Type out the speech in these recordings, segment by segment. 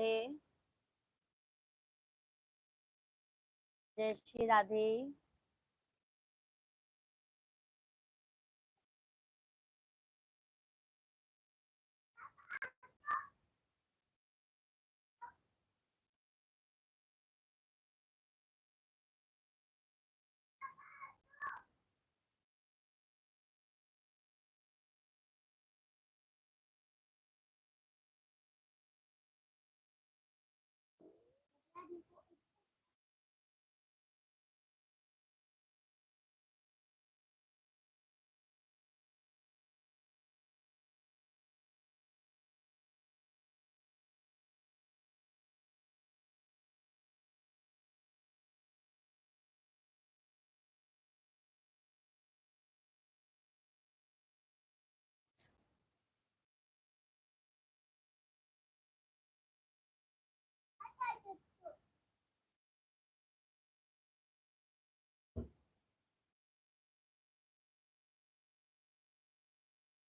राधे। जय श्री राधे।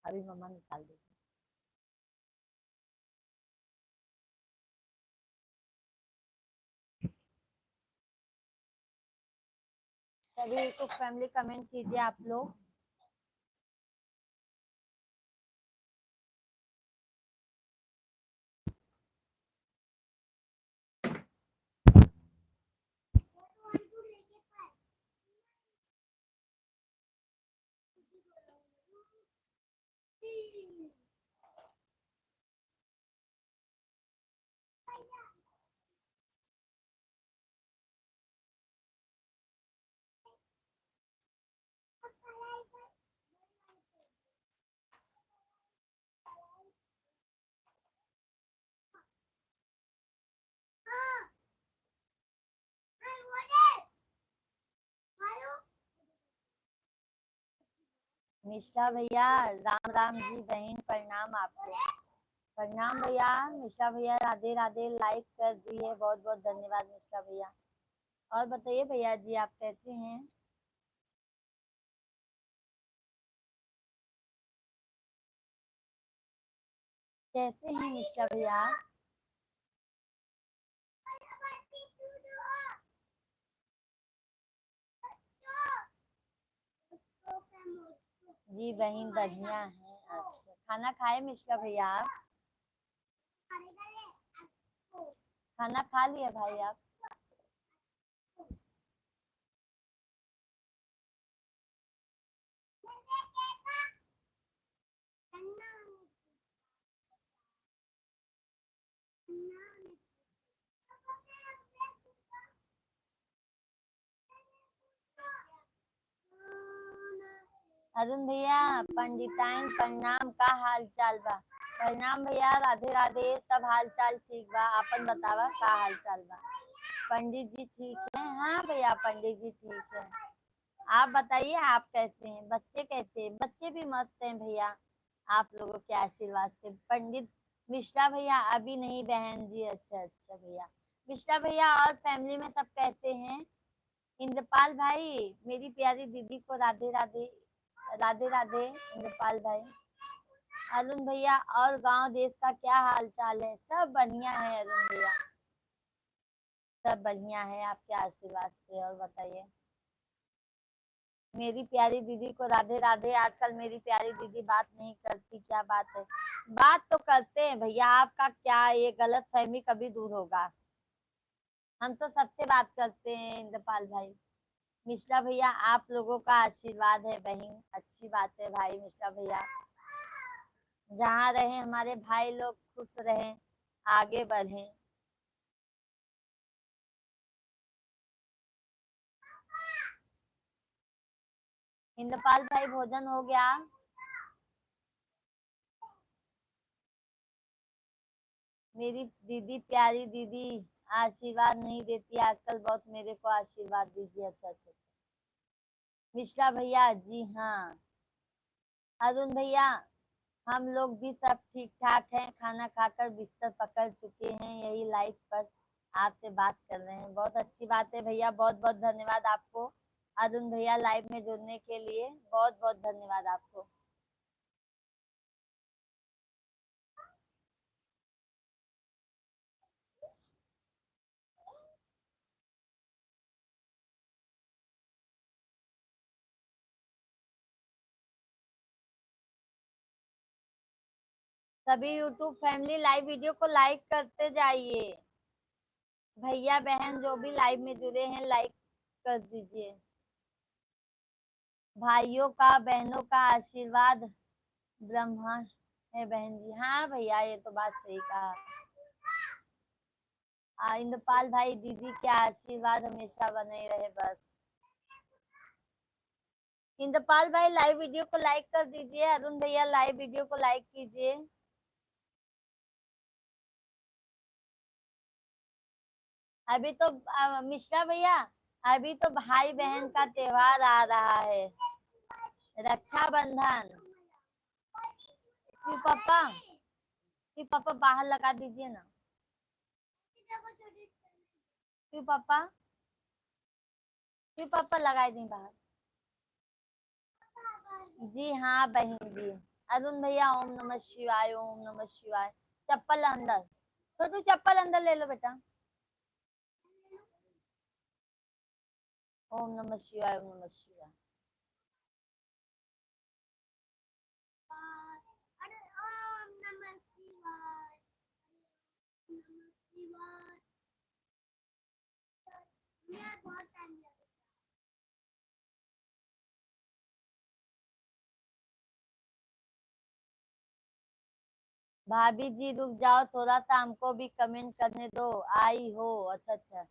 अभी मम्मा निकाल देगी। सभी को फैमिली कमेंट कीजिए आप लोग। मिश्रा भैया राम राम जी। बहन प्रणाम आपको। प्रणाम भैया। मिश्रा भैया राधे राधे। लाइक कर दी है, बहुत बहुत धन्यवाद मिश्रा भैया। और बताइए भैया जी, आप कैसे हैं? कैसे हैं मिश्रा भैया? जी बहन बढ़िया है। अच्छा, खाना खाए मिश्रा भैया आप? खाना खा लिया भाई आप? अरुण भैया पंडिताइन प्रणाम। का हाल चाल बा? प्रणाम भैया, राधे राधे। सब हाल चाल ठीक बा, अपन बतावा का हाल चाल बा? पंडित जी ठीक है? हाँ भैया पंडित जी ठीक है। आप बताइए आप कैसे हैं? बच्चे कैसे हैं? बच्चे भी मस्त हैं भैया, आप लोगों के आशीर्वाद से। पंडित मिश्रा भैया अभी नहीं बहन जी। अच्छा अच्छा भैया। मिश्रा भैया और फैमिली में सब कैसे हैं? इंद्रपाल भाई मेरी प्यारी दीदी को राधे राधे। राधे राधे इंद्रपाल भाई। अरुण भैया और गांव देश का क्या हाल चाल है? सब बढ़िया है अरुण भैया, सब बढ़िया है आपके आशीर्वाद से। और बताइए मेरी प्यारी दीदी को राधे राधे। आजकल मेरी प्यारी दीदी बात नहीं करती, क्या बात है? बात तो करते हैं भैया, आपका क्या ये गलत फहमी कभी दूर होगा? हम तो सबसे बात करते हैं इंद्रपाल भाई। मिश्रा भैया आप लोगों का आशीर्वाद है बहन, अच्छी बात है भाई। मिश्रा भैया जहाँ रहे हमारे भाई लोग खुश रहें, आगे बढ़ें। इंद्रपाल भाई भोजन हो गया? मेरी दीदी प्यारी दीदी आशीर्वाद नहीं देती आजकल, बहुत मेरे को आशीर्वाद दीजिए। अच्छा अच्छा। मिश्रा भैया जी हाँ। अरुण भैया हम लोग भी सब ठीक ठाक हैं, खाना खाकर बिस्तर पकड़ चुके हैं, यही लाइफ पर आपसे बात कर रहे हैं। बहुत अच्छी बात है भैया, बहुत बहुत धन्यवाद आपको। अरुण भैया लाइव में जुड़ने के लिए बहुत बहुत धन्यवाद आपको। सभी यूट्यूब फैमिली लाइव वीडियो को लाइक करते जाइए। भैया बहन जो भी लाइव में जुड़े हैं लाइक कर दीजिए। भाइयों का बहनों का आशीर्वाद ब्रह्मा है बहन जी। हाँ भैया ये तो बात सही कहा। इंद्रपाल भाई दीदी के आशीर्वाद हमेशा बने रहे बस। इंद्रपाल भाई लाइव वीडियो को लाइक कर दीजिए। अरुण भैया लाइव वीडियो को लाइक कीजिए। अभी तो मिश्रा भैया अभी तो भाई बहन का त्योहार आ रहा है, रक्षाबंधन। फिर पापा बाहर लगा दीजिए ना। फिर पापा लगाए दी बाहर। जी हाँ बहन जी। अरुण भैया ओम नमः शिवाय ओम नमः शिवाय। चप्पल अंदर, छोटू चप्पल अंदर ले लो बेटा। ओम नमः शिवाय ओम नमः शिवाय। भाभी जी रुक जाओ थोड़ा सा, हमको भी कमेंट करने दो। आई हो, अच्छा अच्छा।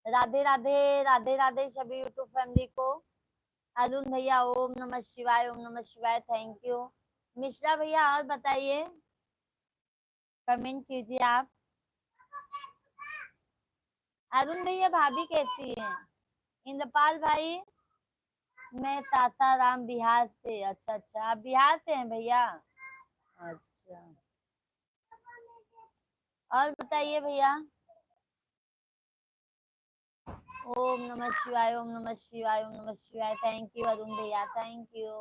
राधे राधे, राधे राधे सभी यूट्यूब फैमिली को। अरुण भैया ओम नमः शिवाय ओम नमः शिवाय, थैंक यू। मिश्रा भैया और बताइए, कमेंट कीजिए आप। अरुण भैया भाभी कैसी हैं? इंद्रपाल भाई मैं सासाराम बिहार से। अच्छा अच्छा, आप बिहार से हैं भैया? अच्छा, और बताइए भैया। ओम नमः शिवाय ओम नमः शिवाय ओम नमः शिवाय, थैंक यू अरुण भैया, थैंक यू।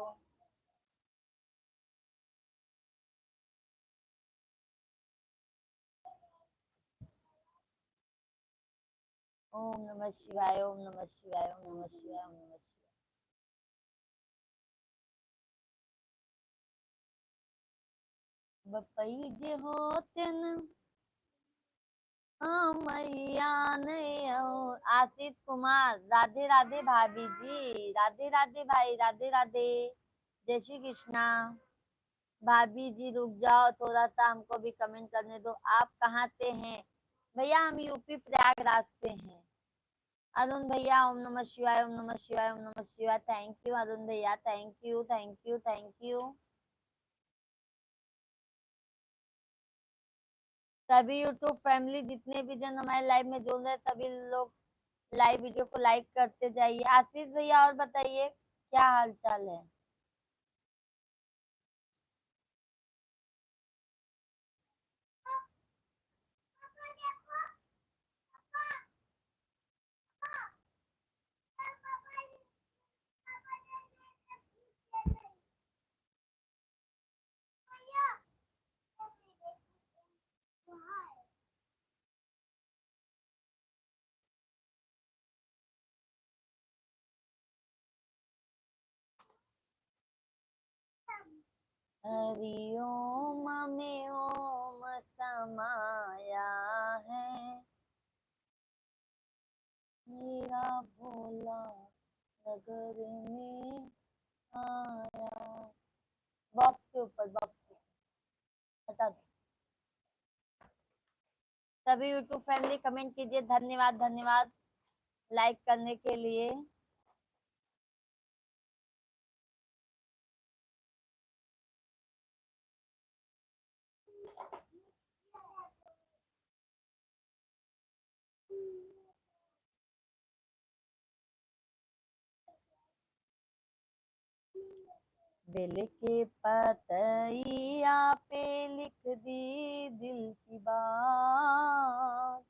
ओम नमः शिवाय ओम नमः शिवाय ओम नमः शिवाय ओम नमः शिवाय। बपई जे होते न मैया नहीं हो। आशीष कुमार राधे राधे भाभी जी, राधे राधे भाई, राधे राधे, जय श्री कृष्णा। भाभी जी रुक जाओ थोड़ा सा, हमको भी कमेंट करने दो। आप कहाँ से हैं? भैया हम यूपी प्रयागराज से हैं। अरुण भैया ओम नमः शिवाय ओम नमः शिवाय ओम नमः शिवाय, थैंक यू अरुण भैया, thank you thank you thank you. सभी यूट्यूब फैमिली जितने भी जन हमारे लाइव में जुड़ रहे हैं सभी लोग लाइव वीडियो को लाइक करते जाइए। आशीष भैया और बताइए क्या हाल चाल है? हरि ओम में ओम समाया है, मेरा भोला नगर में आया। बॉक्स के ऊपर, बॉक्स के ऊपर हटा दो। सभी यूट्यूब फैमिली कमेंट कीजिए। धन्यवाद धन्यवाद लाइक करने के लिए। बेल के पतैया पे लिख दी दिल की बात।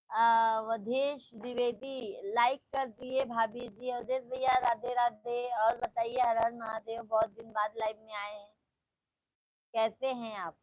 अवधेश द्विवेदी लाइक कर दिए भाभी जी। अवधेश भैया राधे राधे, और बताइए हर हर महादेव, बहुत दिन बाद लाइव में आए हैं, कैसे हैं आप?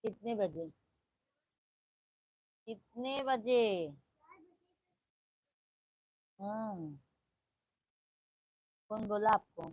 कितने बजे? कितने बजे? हाँ। कौन बोला आपको?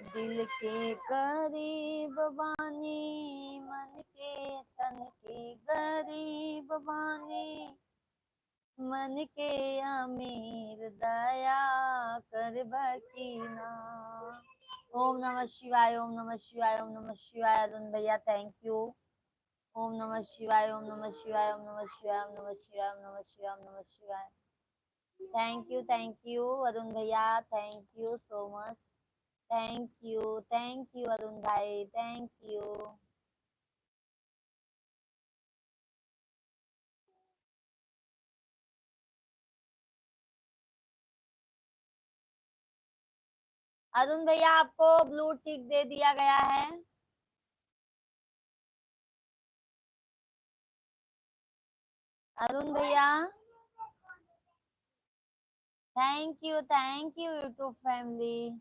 दिल के करीब बानी, मन के तन के गरीब बानी, मन के अमीर दया कर बकीना। ओम नमः शिवाय, ओम नमः शिवाय, ओम नमः शिवाय। अरुण भैया थैंक यू। ओम नमः शिवाय, ओम नमः शिवाय, ओम नमः शिवाय, ओम नमः शिवाय, ओम नमः शिवाय, ओम नमः शिवाय। थैंक यू अरुण भैया, thank you so much. Thank you Arun भाई, थैंक यू। अरुण भैया आपको ब्लू टिक दे दिया गया है। अरुण भैया थैंक यू यूट्यूब फैमिली।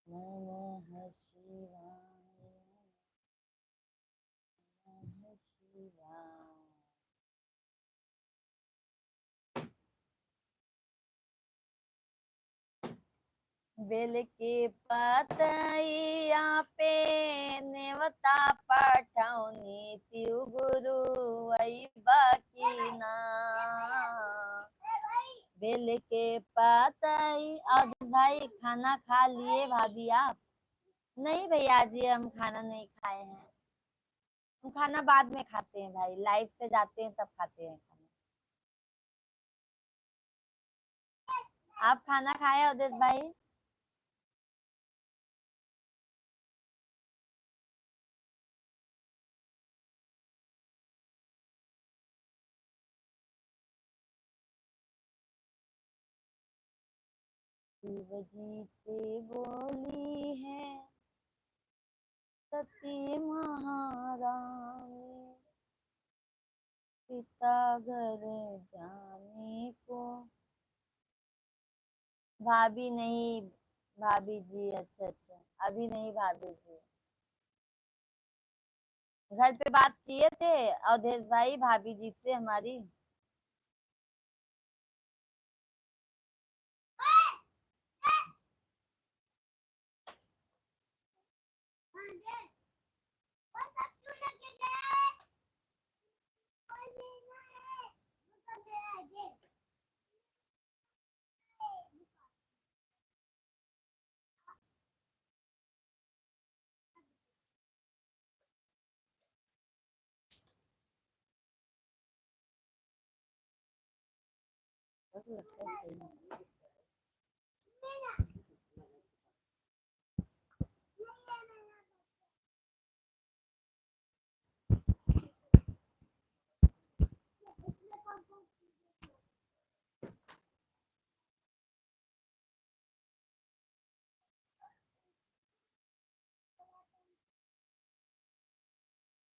नमः शिवाय, नमः शिवाय। बेल के पतैया पे नेवता पठौनी तिउ गुरु अइबा की ना। बेल के पतई। और भाई खाना खा लिए भाभी आप? नहीं भैया जी हम खाना नहीं खाए हैं। हम खाना बाद में खाते हैं भाई, लाइव से जाते हैं तब खाते हैं खाना। आप खाना खाए उदित भाई? शिव जी से बोली है सती महारानी, पिता घर जाने को। भाभी नहीं। भाभी जी अच्छा अच्छा, अभी नहीं भाभी जी। घर पे बात किए थे अवधेश भाई भाभी जी से हमारी।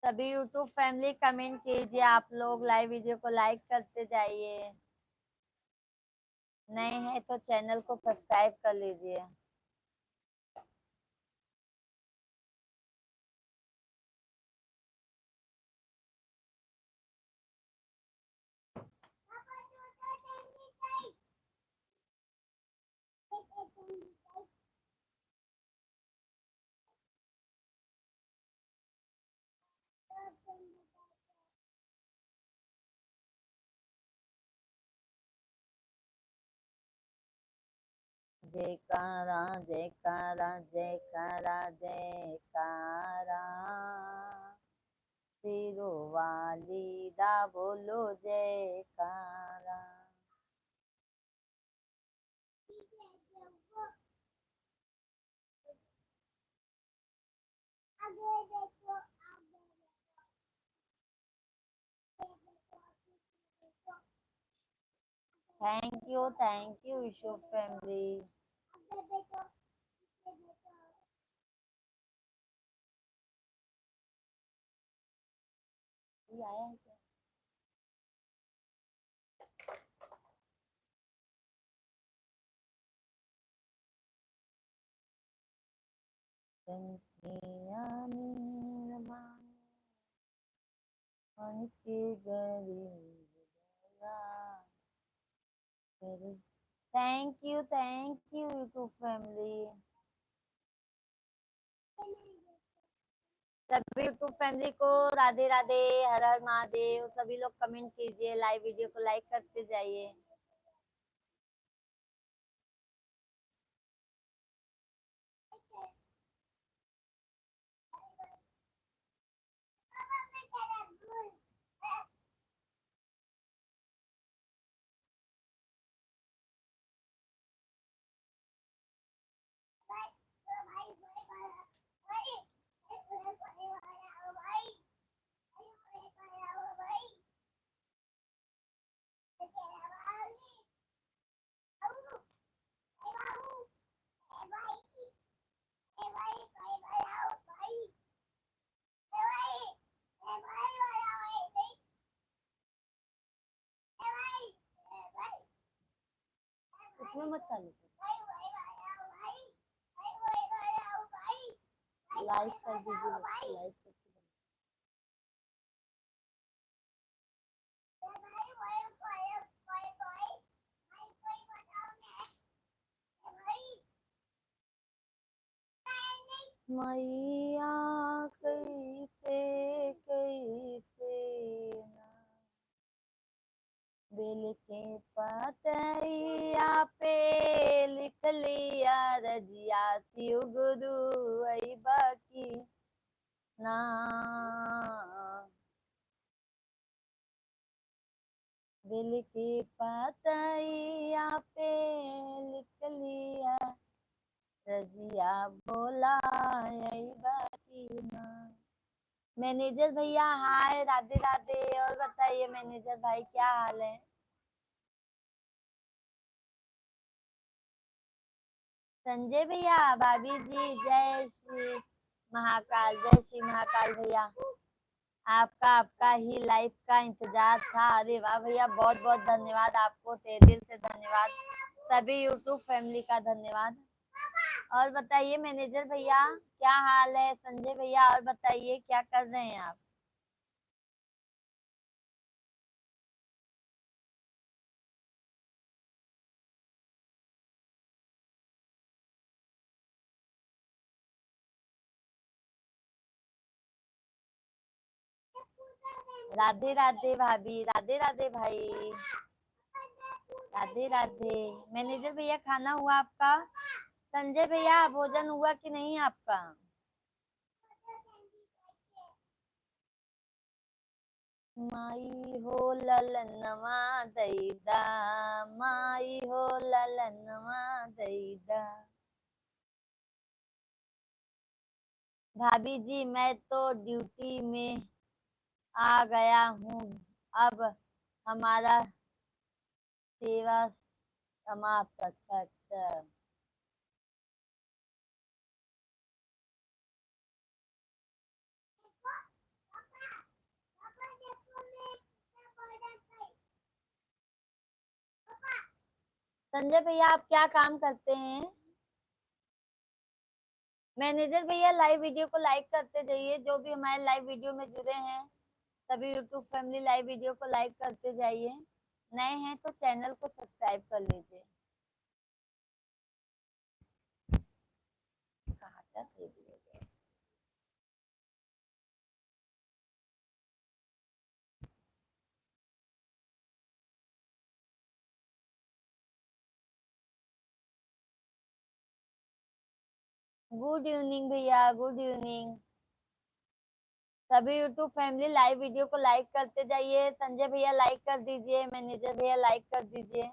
सभी यूट्यूब फैमिली कमेंट कीजिए, आप लोग लाइव वीडियो को लाइक करते जाइए। नए हैं तो चैनल को सब्सक्राइब कर लीजिए। जयकारा जयकारा जयकारा जयकारा, शेरों वाली दा बोलो जयकारा। Thank you Vishu family. ये आया है क्या? Thank you YouTube family. सभी यूट्यूब फैमिली को राधे राधे, हर हर महादेव। सभी लोग कमेंट कीजिए, लाइव वीडियो को लाइक करते जाइए। इसमें मत चालू लाइक कर दीजिए, लाइक कर मैया कैसे कैसे ना बेल के पतैया पे लिख लिया रजिया, शिव गुरु अइबा की ना। बेल के पतैया पे लिख लिया रजिया, बोला अइबा की ना। मैनेजर भैया हाय, राधे राधे। और बताइए मैनेजर भाई क्या हाल है? संजय भैया, भाभी जी, जय श्री महाकाल, जय श्री महाकाल भैया। आपका ही लाइफ का इंतजार था। अरे वाह भैया, बहुत बहुत धन्यवाद आपको, तहे दिल से धन्यवाद। सभी यूट्यूब फैमिली का धन्यवाद। और बताइए मैनेजर भैया क्या हाल है? संजय भैया और बताइए क्या कर रहे हैं आप? राधे राधे भाभी, राधे राधे भाई, राधे राधे। मैनेजर भैया खाना हुआ आपका? संजय भैया भोजन हुआ कि नहीं आपका? माई हो ललनवा दैदा, माई हो ललनवा दैदा। भाभी जी मैं तो ड्यूटी में आ गया हूँ, अब हमारा सेवा समाप्त। अच्छा अच्छा। संजय भैया आप क्या काम करते हैं? मैनेजर भैया लाइव वीडियो को लाइक करते जाइए, जो भी हमारे लाइव वीडियो में जुड़े हैं सभी यूट्यूब फैमिली लाइव वीडियो को लाइक करते जाइए। नए हैं तो चैनल को सब्सक्राइब कर लीजिए। कहाँ तक गुड इवनिंग भैया, गुड इवनिंग। सभी यूट्यूब फैमिली लाइव वीडियो को लाइक करते जाइए। संजय भैया लाइक कर दीजिए, मैनेजर भैया लाइक कर दीजिए।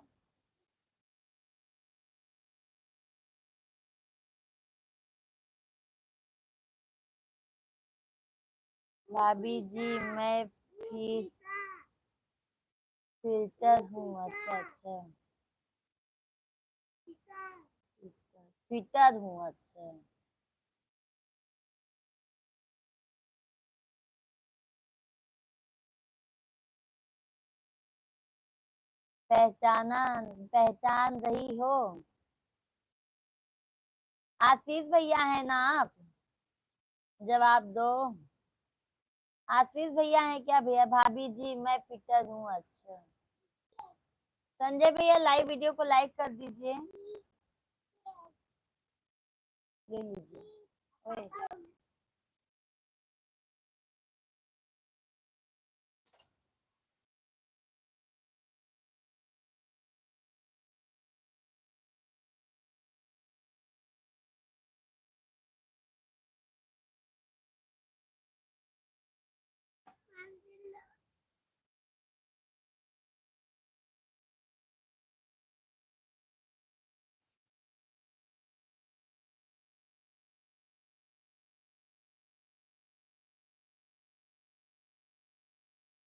भाभी जी मैं फिल्टर हूँ। अच्छा अच्छा, फिटर हूँ। अच्छा, पहचाना, पहचान रही हो? आशीष भैया है ना आप? जवाब दो। आशीष भैया है क्या भैया? भाभी जी मैं फिटर हूँ। अच्छा, संजय भैया लाइव वीडियो को लाइक कर दीजिए। ले लीजिए। ओए,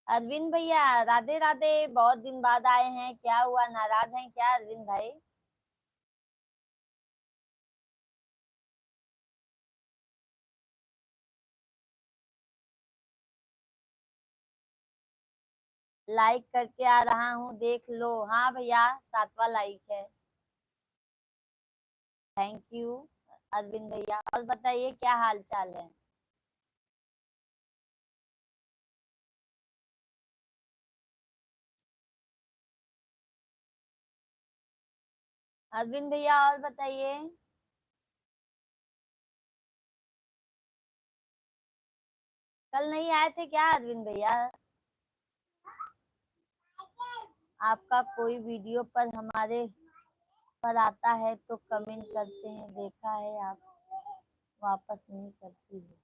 अरविंद भैया राधे राधे, बहुत दिन बाद आए हैं, क्या हुआ, नाराज हैं क्या अरविंद भाई? लाइक करके आ रहा हूँ, देख लो। हाँ भैया, 7वां लाइक है। थैंक यू अरविंद भैया। और बताइए क्या हाल चाल है? अरविंद भैया और बताइए। कल नहीं आए थे क्या अरविंद भैया? आपका कोई वीडियो पर हमारे पर आता है तो कमेंट करते हैं, देखा है आप वापस नहीं करती है।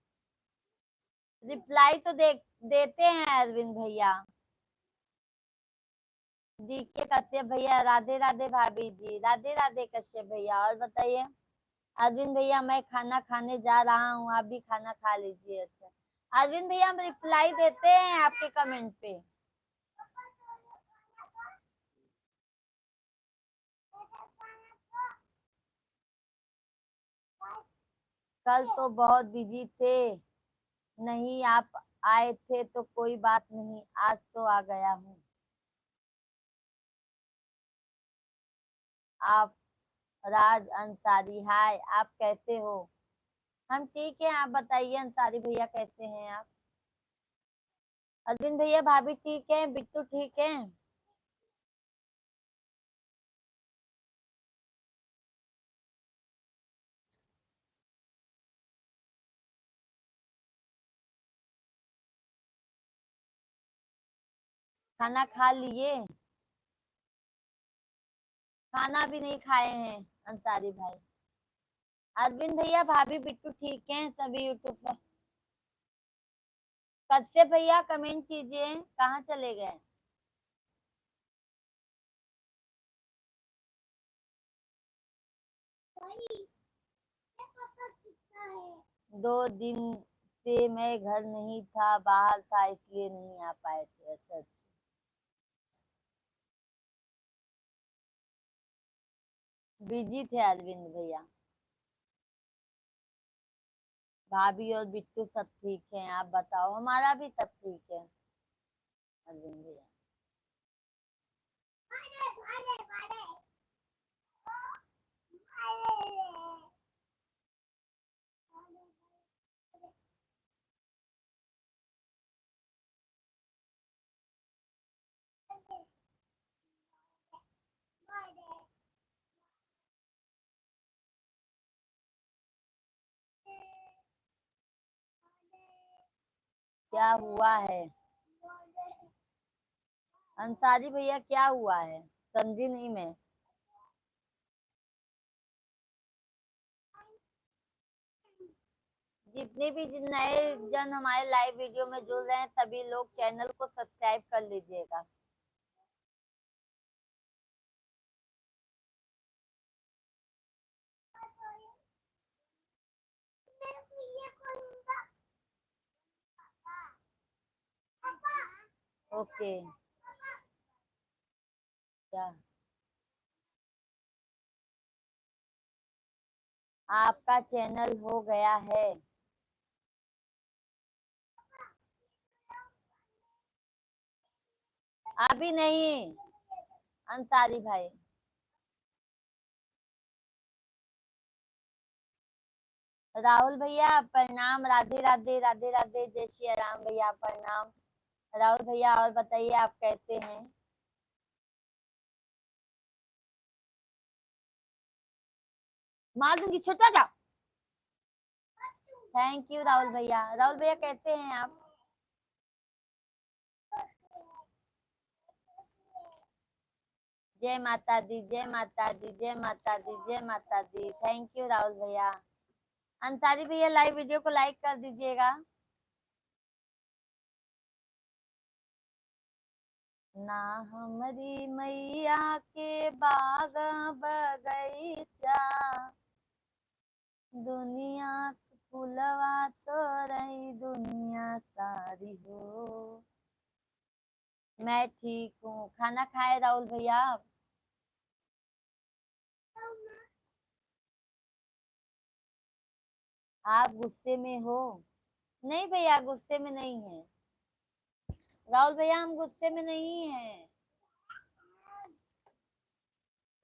रिप्लाई तो देते हैं अरविंद भैया। जी के कश्यप भैया राधे राधे, भाभी जी राधे राधे कश्यप भैया। और बताइए। अरविंद भैया मैं खाना खाने जा रहा हूँ, आप भी खाना खा लीजिए। अच्छा, अरविंद भैया हम रिप्लाई देते हैं आपके कमेंट पे। कल तो बहुत बिजी थे, नहीं आप आए थे तो कोई बात नहीं, आज तो आ गया हूँ। आप राज अंसारी, हाय, आप कैसे हो? हम ठीक है, आप बताइए अंसारी भैया कैसे हैं आप? अरविंद भैया भाभी ठीक है, बिट्टू ठीक है? खाना खा लिए? खाना भी नहीं खाए हैं अंसारी भाई। अरविंद भैया भाभी बिट्टू ठीक है सभी यूट्यूब पर। कश्यप भैया कमेंट कीजिए, कहाँ चले गए? 2 दिन से मैं घर नहीं था, बाहर था, इसलिए नहीं आ पाए थे। अच्छा अच्छा, बिजी थे अरविंद भैया। भाभी और बिट्टू सब ठीक है, आप बताओ, हमारा भी सब ठीक है अरविंद भैया। क्या हुआ है अंसारी भैया, क्या हुआ है? समझी नहीं मैं। जितने भी नए जन हमारे लाइव वीडियो में जुड़ रहे हैं सभी लोग चैनल को सब्सक्राइब कर लीजिएगा। ओके क्या आपका चैनल हो गया है? अभी नहीं अंसारी भाई। राहुल भैया प्रणाम, राधे राधे राधे राधे, जय श्री राम भैया प्रणाम। राहुल भैया और बताइए आप कैसे हैं? मार दूंगी, छोटा जा। थैंक यू राहुल भैया। राहुल भैया कैसे हैं आप? जय माता दी, जय माता दी, जय माता दी, जय माता दी। थैंक यू राहुल भैया। अंसारी भैया लाइव वीडियो को लाइक कर दीजिएगा। ना हमारी मैया के बाग बगैचा, दुनिया फुलवा तो रही दुनिया सारी हो। मैं ठीक हूँ। खाना खाए राहुल भैया आप? आप गुस्से में हो? नहीं भैया गुस्से में नहीं है। राहुल भैया हम गुस्से में नहीं है,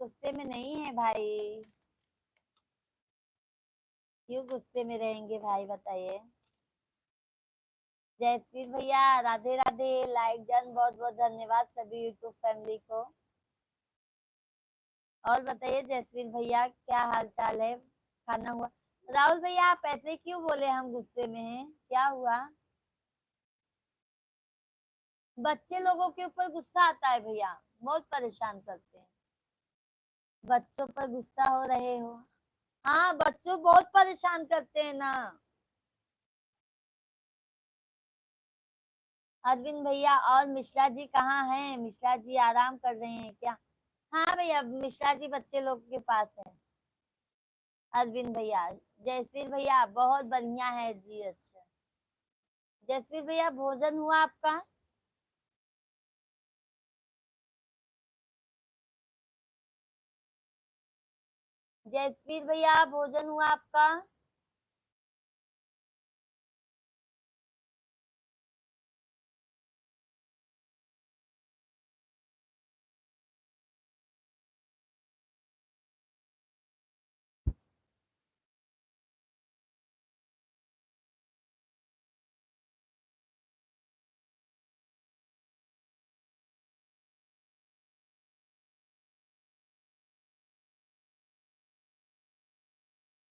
गुस्से में नहीं है भाई। क्यों गुस्से में रहेंगे भाई बताइए। जयश्री भैया राधे राधे, लाइक डन, बहुत बहुत धन्यवाद सभी यूट्यूब फैमिली को। और बताइए जयश्री भैया क्या हाल चाल है? खाना हुआ? राहुल भैया आप ऐसे क्यों बोले हम गुस्से में हैं, क्या हुआ? बच्चे लोगों के ऊपर गुस्सा आता है भैया, बहुत परेशान करते हैं। बच्चों पर गुस्सा हो रहे हो? हाँ बच्चों बहुत परेशान करते हैं ना। अरविंद भैया और मिश्रा जी कहाँ हैं? मिश्रा जी आराम कर रहे हैं क्या? हाँ भैया मिश्रा जी बच्चे लोग के पास है। अरविंद भैया, जयश्री भैया बहुत बढ़िया है जी। अच्छा जयश्री भैया भोजन हुआ आपका? जयश्री भैया भोजन हुआ आपका?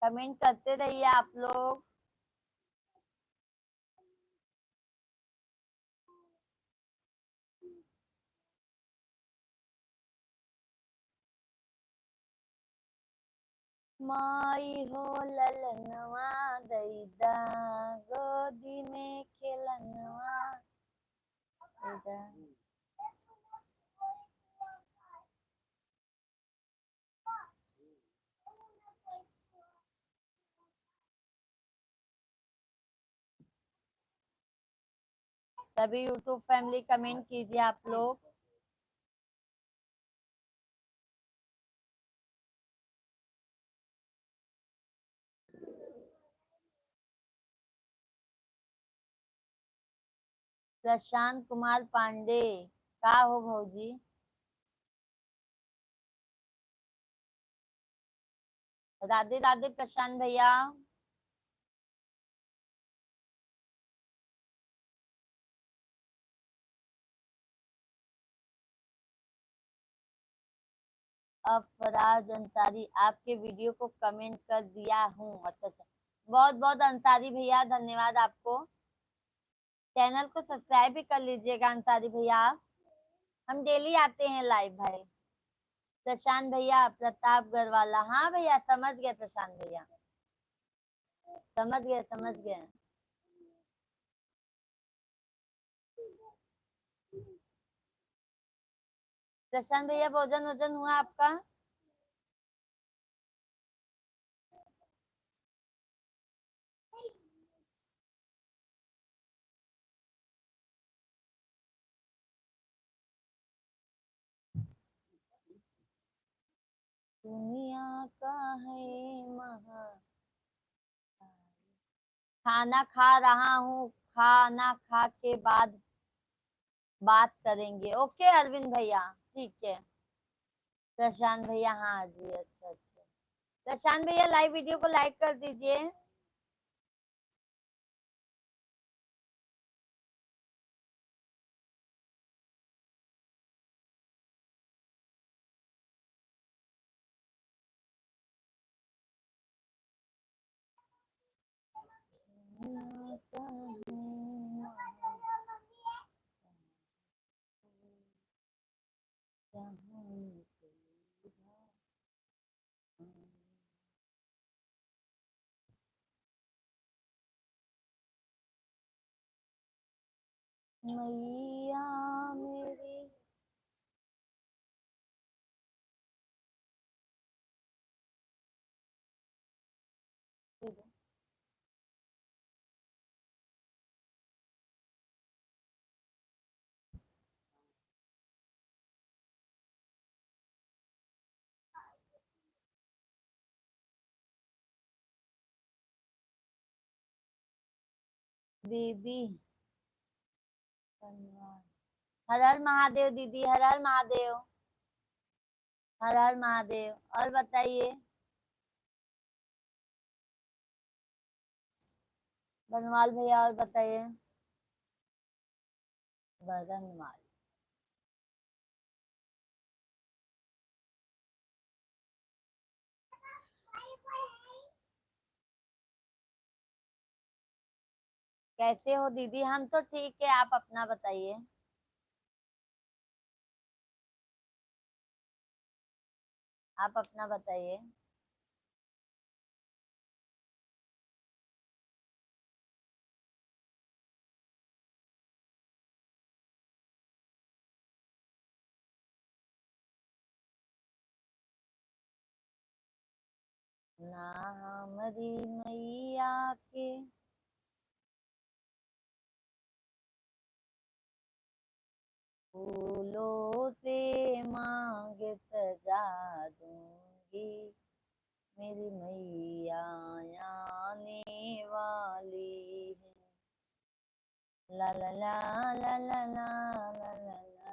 कमेंट करते रहिए आप लोग। माई हो ललनवा दैदा, गोदी में खेलनवा दैदा। सभी यूट्यूब फैमिली कमेंट कीजिए आप लोग। प्रशांत कुमार पांडे का हो भौजी? राधे राधे प्रशांत भैया। अफराज अंसारी आपके वीडियो को कमेंट कर दिया हूँ। अच्छा अच्छा, बहुत बहुत अंसारी भैया धन्यवाद आपको। चैनल को सब्सक्राइब भी कर लीजिएगा अंसारी भैया आप। हम डेली आते हैं लाइव भाई। प्रशांत भैया प्रतापगढ़ वाला, हाँ भैया समझ गए प्रशांत भैया। समझ गए समझ गए। प्रशांत भैया भोजन वोजन हुआ आपका? दुनिया का है महा, खाना खा रहा हूँ, खाना खा के बाद बात करेंगे। ओके अरविंद भैया, ठीक है। प्रशांत भैया, हाँ जी, अच्छा अच्छा। प्रशांत भैया लाइव वीडियो को लाइक कर दीजिए। मैया मेरी, बेबी, हर हर महादेव दीदी, हर हर महादेव, हर हर महादेव। और बताइए बनवाल भैया, और बताइए। बरनवाल, कैसे हो दीदी? हम तो ठीक है, आप अपना बताइए। आप अपना बताइए। ना हमारी मैया के फूलों से मांग सजा दूंगी, मेरी मैया आने वाली है। ला ला ला ला ला ला ला ला ला।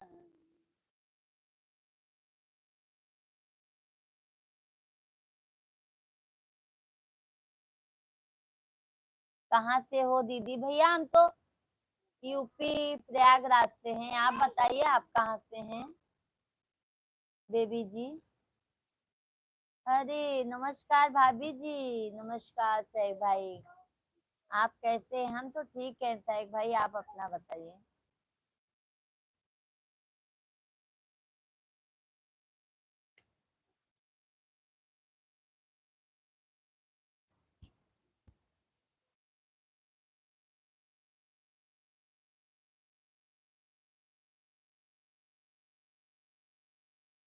कहाँ से हो दीदी भैया? हम तो यूपी प्रयागराज से हैं। आप बताइए आप कहाँ से हैं बेबी जी? अरे नमस्कार भाभी जी, नमस्कार सैफ भाई। आप कैसे हैं? हम तो ठीक है सैफ भाई, आप अपना बताइए।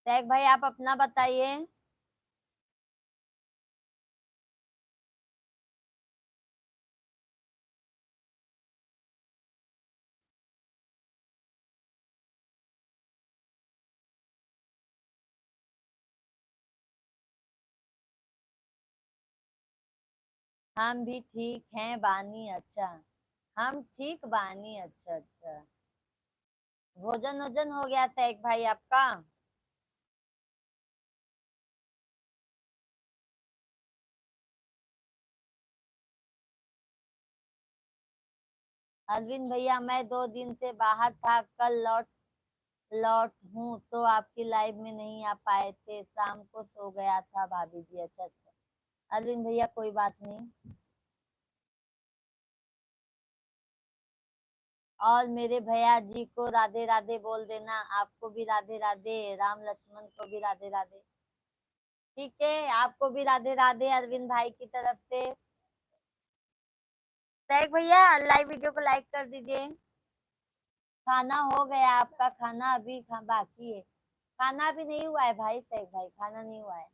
सैफ भाई आप अपना बताइए। हम भी ठीक हैं बानी, अच्छा। हम ठीक बानी, अच्छा अच्छा। भोजन वोजन हो गया सैफ भाई आपका? अरविंद भैया मैं 2 दिन से बाहर था, कल लौट लौट हूँ तो आपकी लाइव में नहीं आ पाए थे, शाम को सो गया था भाभी जी। अच्छा अच्छा अरविंद भैया, कोई बात नहीं। और मेरे भैया जी को राधे राधे बोल देना, आपको भी राधे राधे, राम लक्ष्मण को भी राधे राधे। ठीक है, आपको भी राधे राधे अरविंद भाई की तरफ से। सैक भैया लाइव वीडियो को लाइक कर दीजिए। खाना हो गया आपका? खाना अभी बाकी है। खाना अभी नहीं हुआ है भाई, सैक भाई खाना नहीं हुआ है।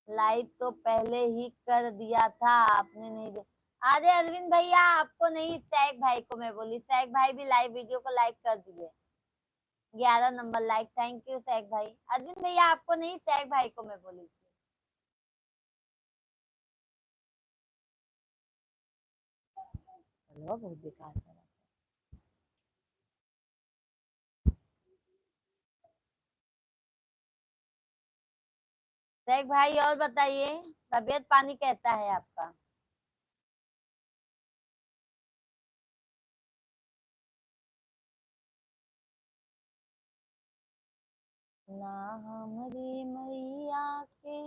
लाइव तो पहले ही कर दिया था आपने, नहीं दे। अरे अरविंद भैया आपको नहीं, सैक भाई को मैं बोली। सैक भाई भी लाइव वीडियो को लाइक कर दिए। 11 नंबर लाइक, थैंक यू सैक भाई। अरविंद भैया आपको नहीं, सैक भाई को मैं बोली थी। हेलो, बहुत बेकार है। सैक भाई और बताइए, तबीयत पानी कैसा है आपका? ना हमारी मैया के।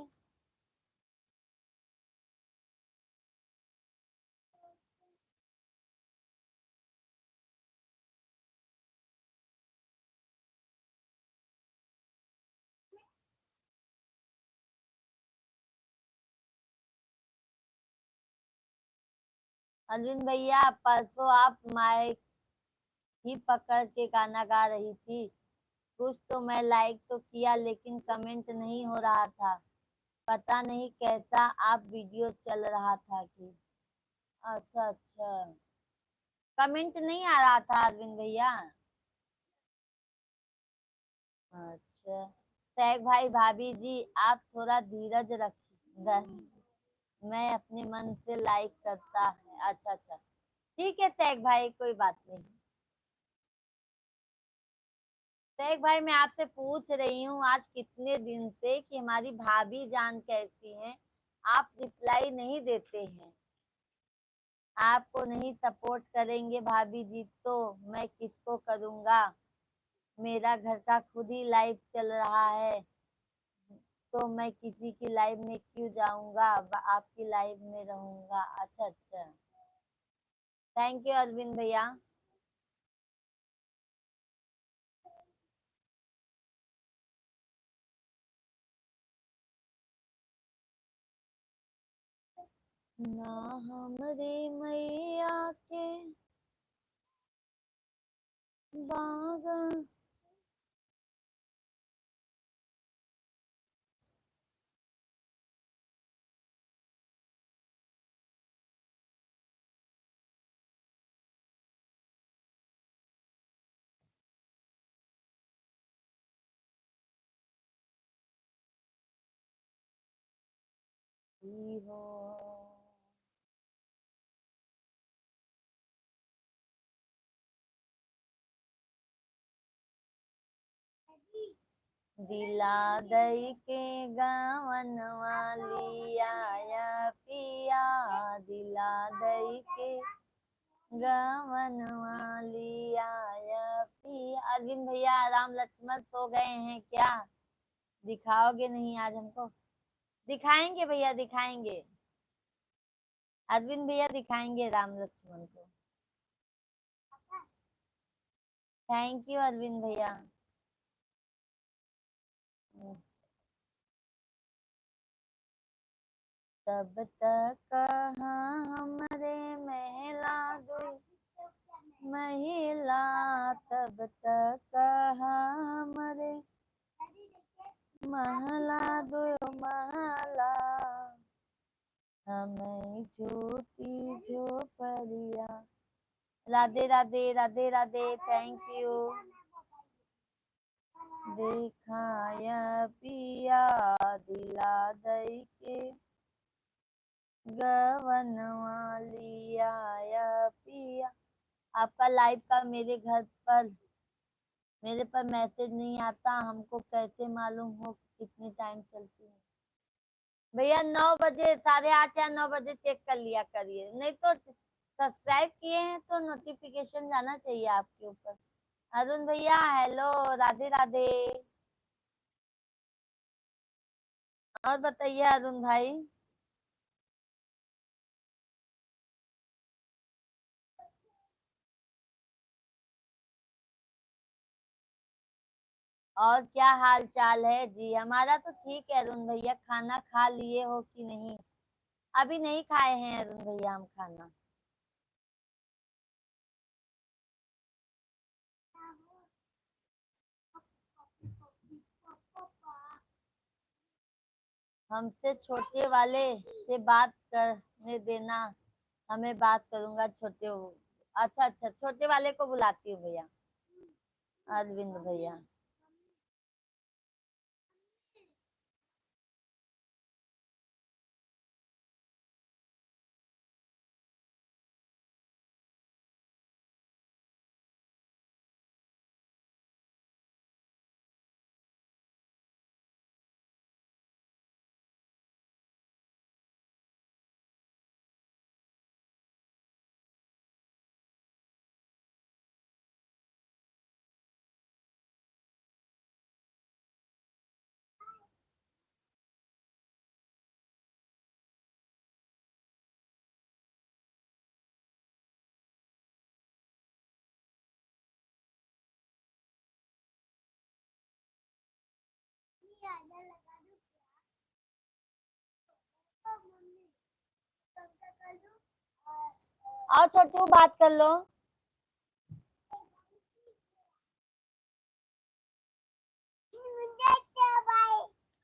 अरविंद भैया परसों आप माइक ही पकड़ के गाना गा रही थी। कुछ तो मैं लाइक तो किया लेकिन कमेंट नहीं हो रहा था। पता नहीं कैसा आप वीडियो चल रहा था कि। अच्छा अच्छा, कमेंट नहीं आ रहा था अरविंद भैया। अच्छा, सैक भाई भाभी जी आप थोड़ा धीरज रखिए, मैं अपने मन से लाइक करता है। अच्छा अच्छा, ठीक है सैक भाई, कोई बात नहीं। सैक भाई मैं आपसे पूछ रही हूँ आज कितने दिन से कि हमारी भाभी जान कैसी हैं, आप रिप्लाई नहीं देते हैं। आपको नहीं सपोर्ट करेंगे भाभी जी तो मैं किसको करूँगा? मेरा घर का खुद ही लाइव चल रहा है, तो मैं किसी की लाइव में क्यों जाऊंगा? आपकी लाइव में रहूंगा। अच्छा अच्छा, थैंक यू अरविंद भैया। ना हमरे मैया के बाग। हो दिला दई के गावन वाली आया पिया, दिला दई के गावन वाली आया पिया। अरविंद भैया राम लक्ष्मण सो गए हैं क्या? दिखाओगे नहीं आज हमको? दिखाएंगे भैया दिखाएंगे, अरविंद भैया दिखाएंगे राम लक्ष्मण को। थैंक यू अरविंद भैया। तब तक कहाँ हमरे महला दो महिला, तब तक कहाँ हमरे महला दो महला, हमें झूठी झोपड़िया। Radhe Radhe Radhe Radhe, thank you. दिखाया पिया दिला दई के गवन वाली आया पिया। आपका लाइव का मेरे पर मैसेज नहीं आता, हमको कैसे मालूम हो कितनी टाइम चलती है? भैया 9 बजे, 8:30 या 9 बजे चेक कर लिया करिए, नहीं तो सब्सक्राइब किए हैं तो नोटिफिकेशन जाना चाहिए आपके ऊपर। अरुण भैया हेलो, राधे राधे। और बताइए अरुण भाई। और क्या हाल चाल है जी? हमारा तो ठीक है अरुण भैया। खाना खा लिए हो कि नहीं? अभी नहीं खाए हैं अरुण भैया हम खाना। हमसे छोटे वाले से बात करने देना। हमें बात करूंगा छोटे हो। अच्छा अच्छा, छोटे वाले को बुलाती हूँ भैया। अरविंद भैया। आओ छोटू बात कर लो।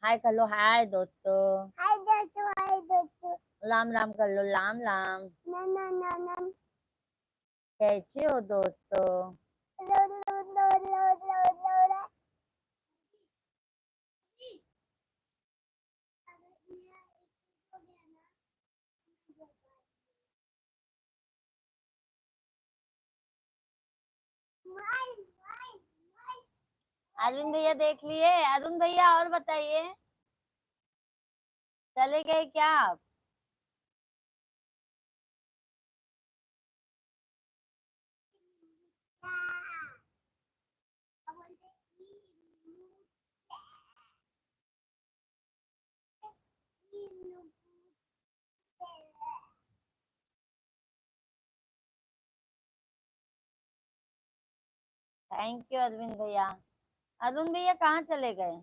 हाय कर लो, हाय दोस्तों। हाय दोस्तों, हाय दोस्तों। राम राम कर लो, राम राम। ना ना ना ना। कैसे हो दोस्तों? लो लो लो लो लो लो लो। अरुण भैया देख लिए? अरुण भैया और बताइए, चले गए क्या आप? थैंक यू अरविंद भैया। अरुण भैया कहाँ चले गए?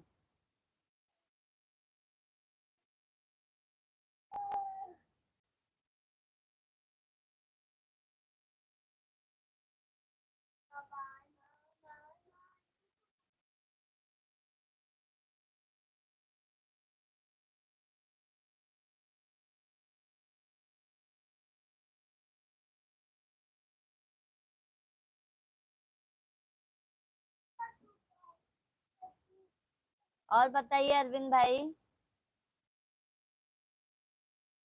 और बताइए अरविंद भाई।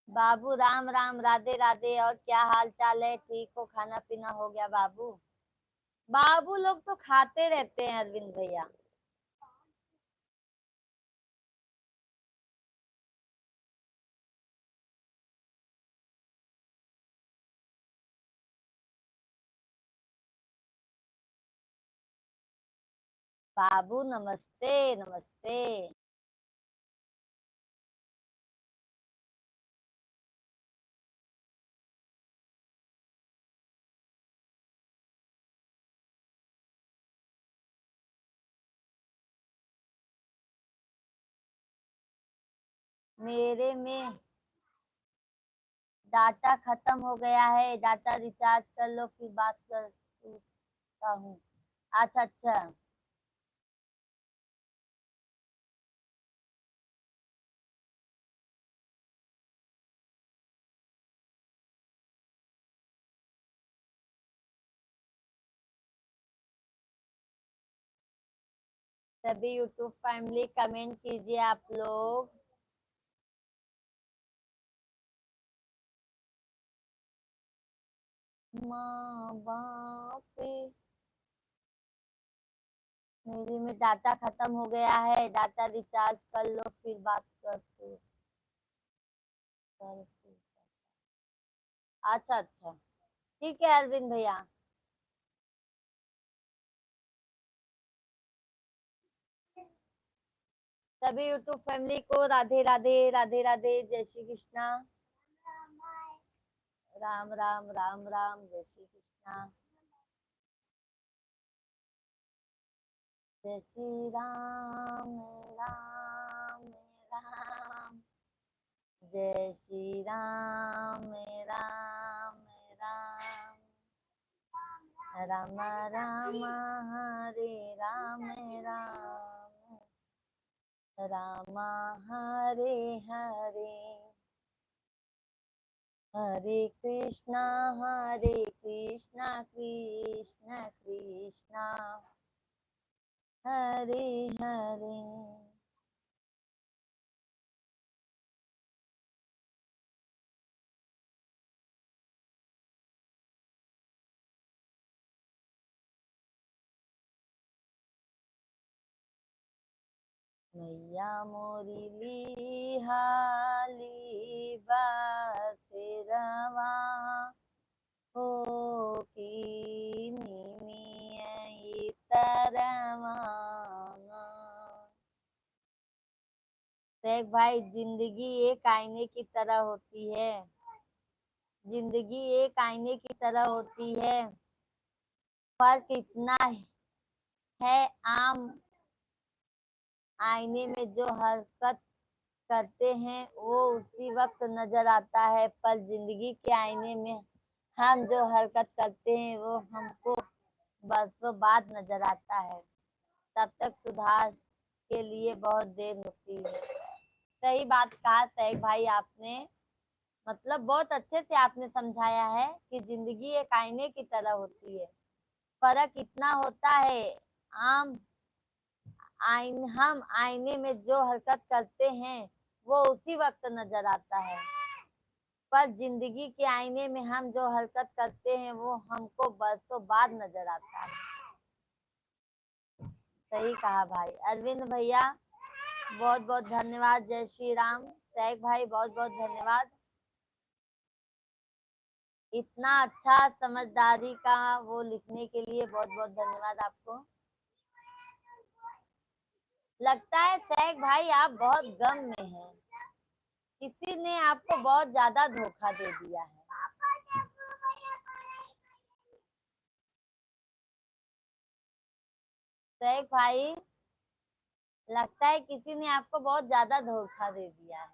बाबू राम राम, राधे राधे। और क्या हाल चाल है? ठीक हो? खाना पीना हो गया बाबू? बाबू लोग तो खाते रहते हैं अरविंद भैया। बाबू नमस्ते नमस्ते। मेरे में डाटा खत्म हो गया है, डाटा रिचार्ज कर लो फिर बात करता हूँ। अच्छा अच्छा। सभी यूट्यूब फैमिली कमेंट कीजिए आप लोग। माँ बाप। मेरे में डाटा खत्म हो गया है, डाटा रिचार्ज कर लो फिर बात करते करते। अच्छा अच्छा, ठीक है अरविंद भैया। सभी यूट्यूब फैमिली को राधे राधे, राधे राधे, जय श्री कृष्णा। राम राम राम राम, जय श्री कृष्णा। जय श्री राम राम राम, जय श्री राम राम राम, राम राम हरे राम राम, राम हरे हरे, हरे कृष्णा कृष्णा कृष्णा हरे हरे। मैया मोरी ली हाली बसेरवा हो की निमियई तरवाना। देख भाई, जिंदगी एक आईने की तरह होती है, जिंदगी एक आईने की तरह होती है। फर्क इतना है, आम आईने में जो हरकत करते हैं वो उसी वक्त नजर आता है, पर जिंदगी के आईने में हम जो हरकत करते हैं वो हमको बरसों बाद नजर आता है। तब तक सुधार के लिए बहुत देर होती है। सही बात कहा सैग भाई आपने, मतलब बहुत अच्छे से आपने समझाया है कि जिंदगी एक आईने की तरह होती है। फर्क इतना होता है, आम हम आईने में जो हरकत करते हैं वो उसी वक्त नजर आता है, पर जिंदगी के आईने में हम जो हरकत करते हैं वो हमको बरसों बाद नजर आता है। सही कहा भाई। अरविंद भैया बहुत बहुत धन्यवाद। जय श्री राम। सैग भाई बहुत बहुत धन्यवाद। इतना अच्छा समझदारी का वो लिखने के लिए बहुत बहुत धन्यवाद आपको। लगता है सैग भाई आप बहुत गम में हैं, किसी ने आपको बहुत ज्यादा धोखा दे दिया है। सैग भाई लगता है किसी ने आपको बहुत ज्यादा धोखा दे दिया है।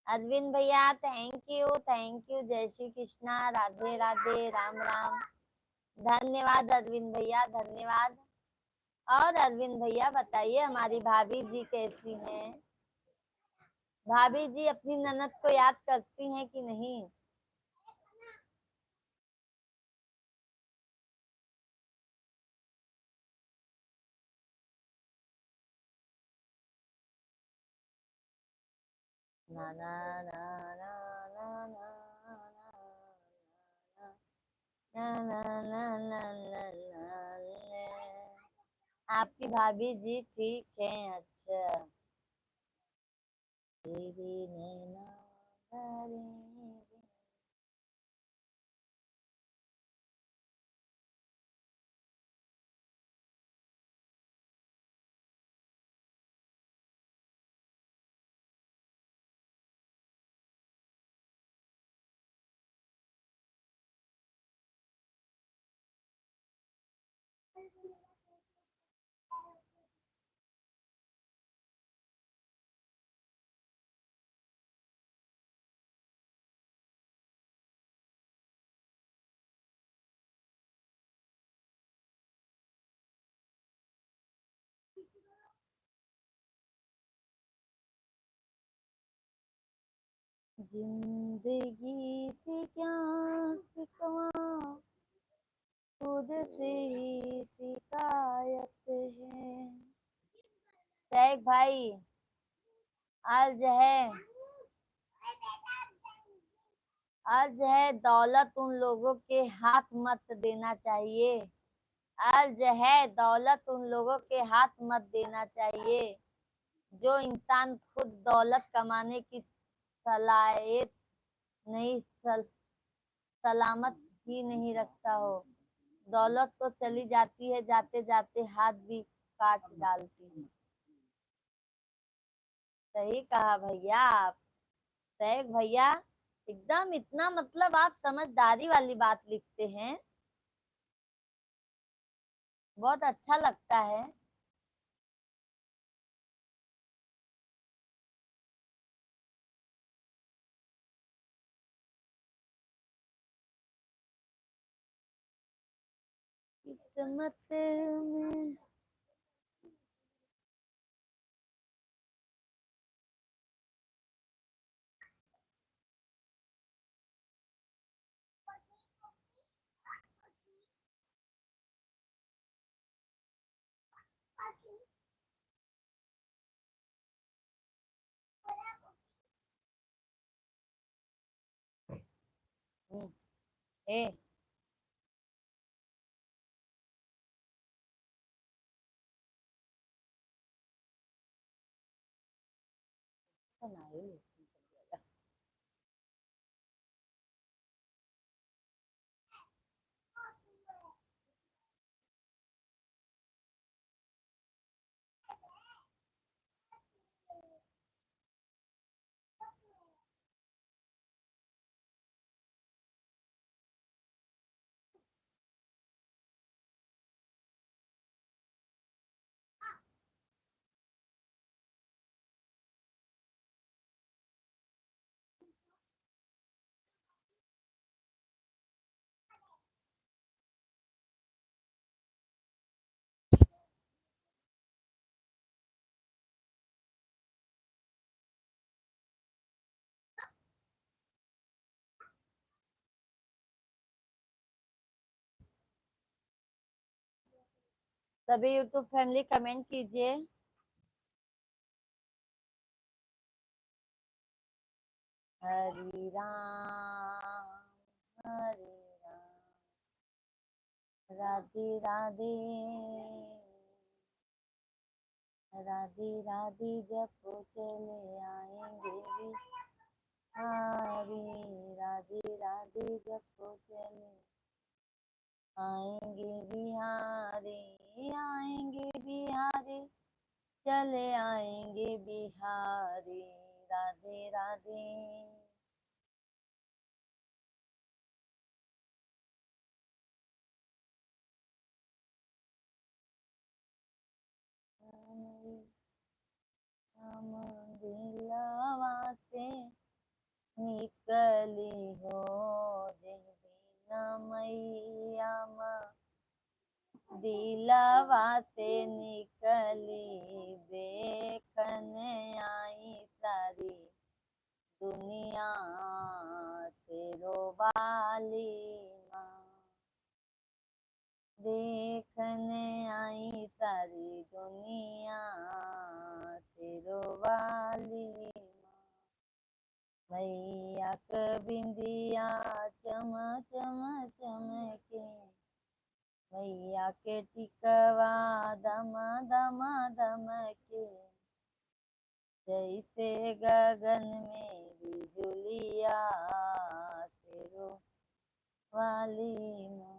अरविंद भैया थैंक यू थैंक यू। जय श्री कृष्णा, राधे राधे, राम राम। धन्यवाद अरविंद भैया, धन्यवाद। और अरविंद भैया बताइए हमारी भाभी जी कैसी हैं? भाभी जी अपनी ननद को याद करती हैं कि नहीं? ना ना ना ना ना ना ना ना ना ना ना ना। आपकी भाभी जी ठीक है? अच्छा। तेरी नैना भरे। जिंदगी से क्या सिकवा, खुद से ही शिकायत है। सैग भाई अर्ज है, अर्ज है दौलत उन लोगों के हाथ मत देना चाहिए। अर्ज है दौलत उन लोगों के हाथ मत देना चाहिए जो इंसान खुद दौलत कमाने की सलाहियत नहीं, सलामत ही नहीं रखता हो। दौलत तो चली जाती है, जाते जाते हाथ भी काट डालती है। सही कहा भैया आप। सैग भैया एकदम इतना, मतलब आप समझदारी वाली बात लिखते हैं, बहुत अच्छा लगता है। किस्मत में ए बनाए सभी यूट्यूब फैमिली कमेंट कीजिए। हरे राम हरे राम राधे राधे राधे राधे जपो चले आएंगे बिहारी। राधे राधे जपो चले आएंगे बिहारी। आएंगे बिहारी चले आएंगे बिहारी। राधे राधे। हम दिलवा से निकली हो देना मैया दिलवा से निकली देखने आई सारी दुनिया तेरो वाली माँ। देखने आई सारी दुनिया तेरो वाली माँ। मैया के बिंदिया चम चम चमके मैया के टिकवा दम दम दमके जैसे गगन में बिजुलिया तेरो वाली माँ।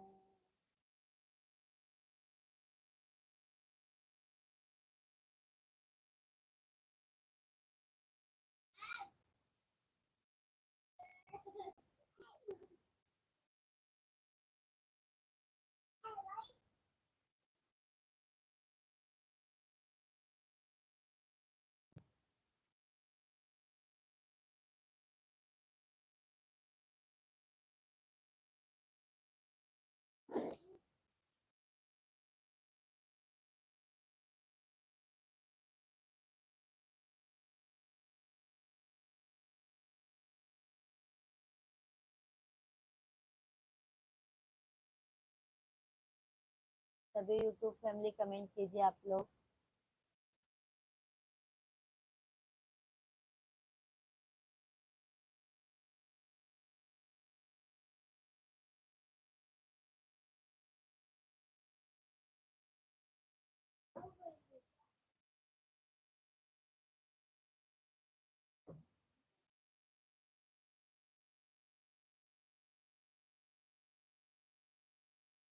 सभी यूट्यूब फैमिली कमेंट कीजिए आप लोग।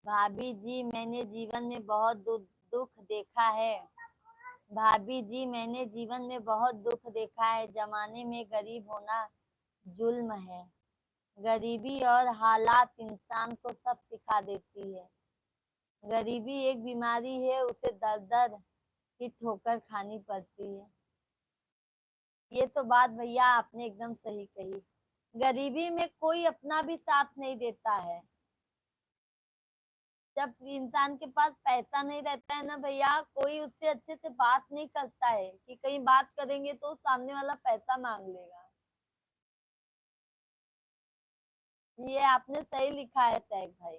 भाभी जी मैंने जीवन में बहुत दुख देखा है। भाभी जी मैंने जीवन में बहुत दुख देखा है। जमाने में गरीब होना जुल्म है। गरीबी और हालात इंसान को सब सिखा देती है। गरीबी एक बीमारी है, उसे दर दर की ठोकर खानी पड़ती है। ये तो बात भैया आपने एकदम सही कही। गरीबी में कोई अपना भी साथ नहीं देता है। जब इंसान के पास पैसा नहीं रहता है ना भैया, कोई उससे अच्छे से बात नहीं करता है कि कहीं बात करेंगे तो सामने वाला पैसा मांग लेगा। ये आपने सही लिखा है तैग भाई।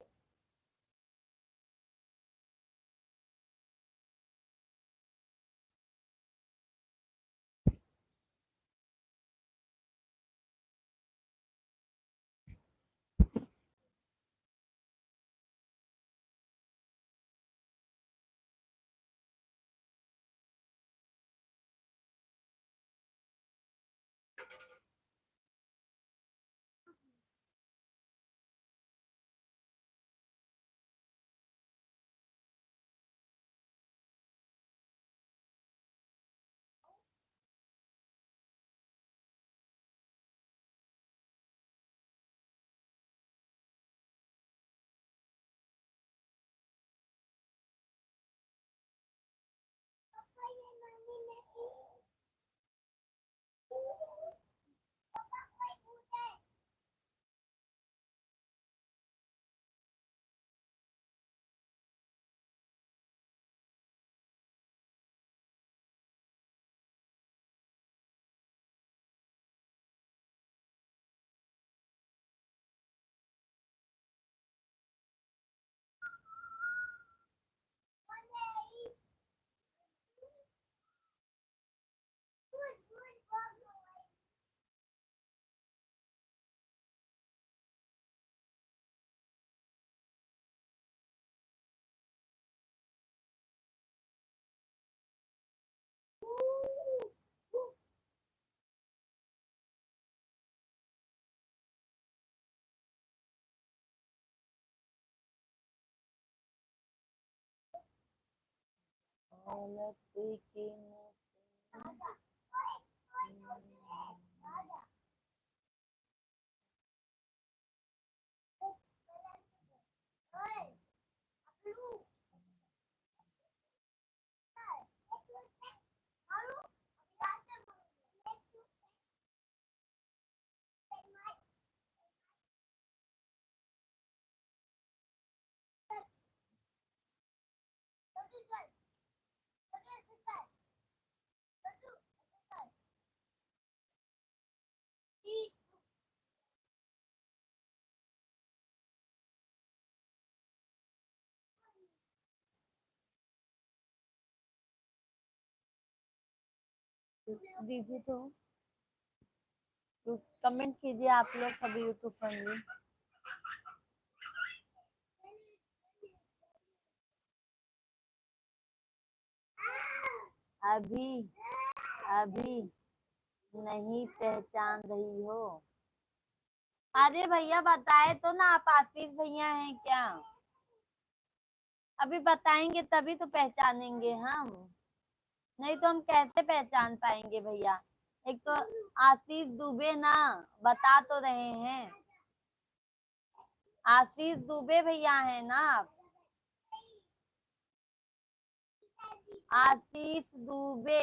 दीजिए तो कमेंट कीजिए आप लोग सभी यूट्यूब फैमिली। अभी अभी नहीं पहचान रही हो? अरे भैया बताए तो ना, आप आशीष भैया हैं क्या? अभी बताएंगे तभी तो पहचानेंगे हम, नहीं तो हम कैसे पहचान पाएंगे भैया। एक तो आशीष दुबे ना, बता तो रहे हैं, आशीष दुबे भैया है ना आप? आशीष दुबे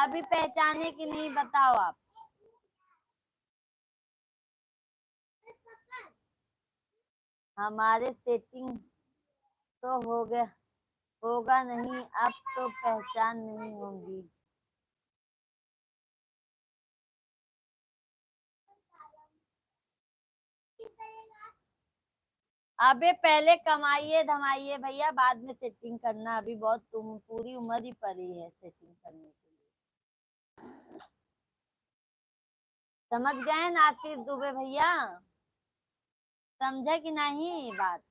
अभी पहचाने कि नहीं बताओ आप। हमारे सेटिंग तो हो गया, होगा नहीं अब तो पहचान नहीं होगी। अबे पहले कमाइए धमाइए भैया, बाद में सेटिंग करना, अभी बहुत तुम पूरी उम्र ही पड़ी है सेटिंग करने के लिए। समझ गए ना आशीष दुबे भैया? समझे कि नहीं बात?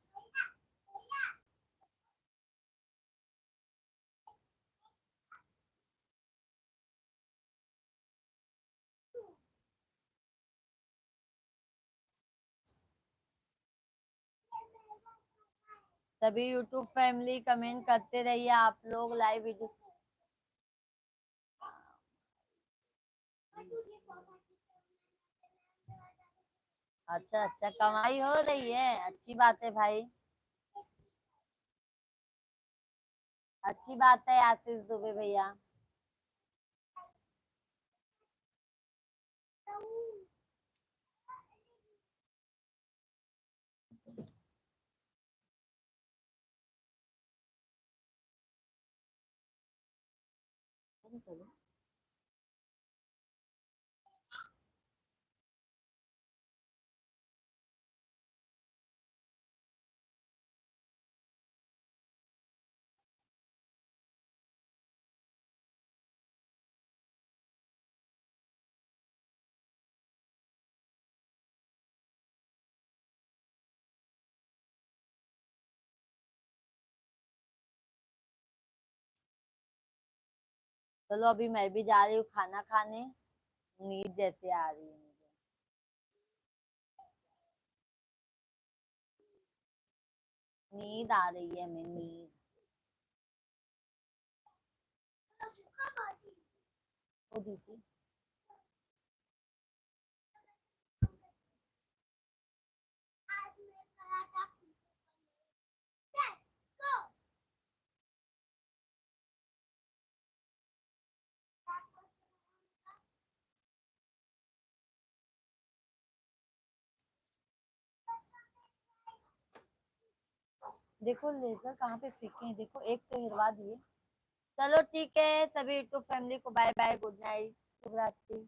सभी यूट्यूब फैमिली कमेंट करते रहिए आप लोग, लाइव वीडियो। अच्छा अच्छा, कमाई हो रही है, अच्छी बात है भाई, अच्छी बात है आशीष दुबे भैया। तुम चलो। चलो अभी मैं भी जा रही हूँ खाना खाने। नींद जैसे आ रही है मुझे। नींद आ रही है, मैं नींद। ओ दीजिए। देखो लेजर कहाँ पे फेंके हैं, देखो एक तो हिलवा दिए। चलो ठीक है, सभी यूट्यूब फैमिली को बाय बाय, गुड नाइट, शुभ रात्रि।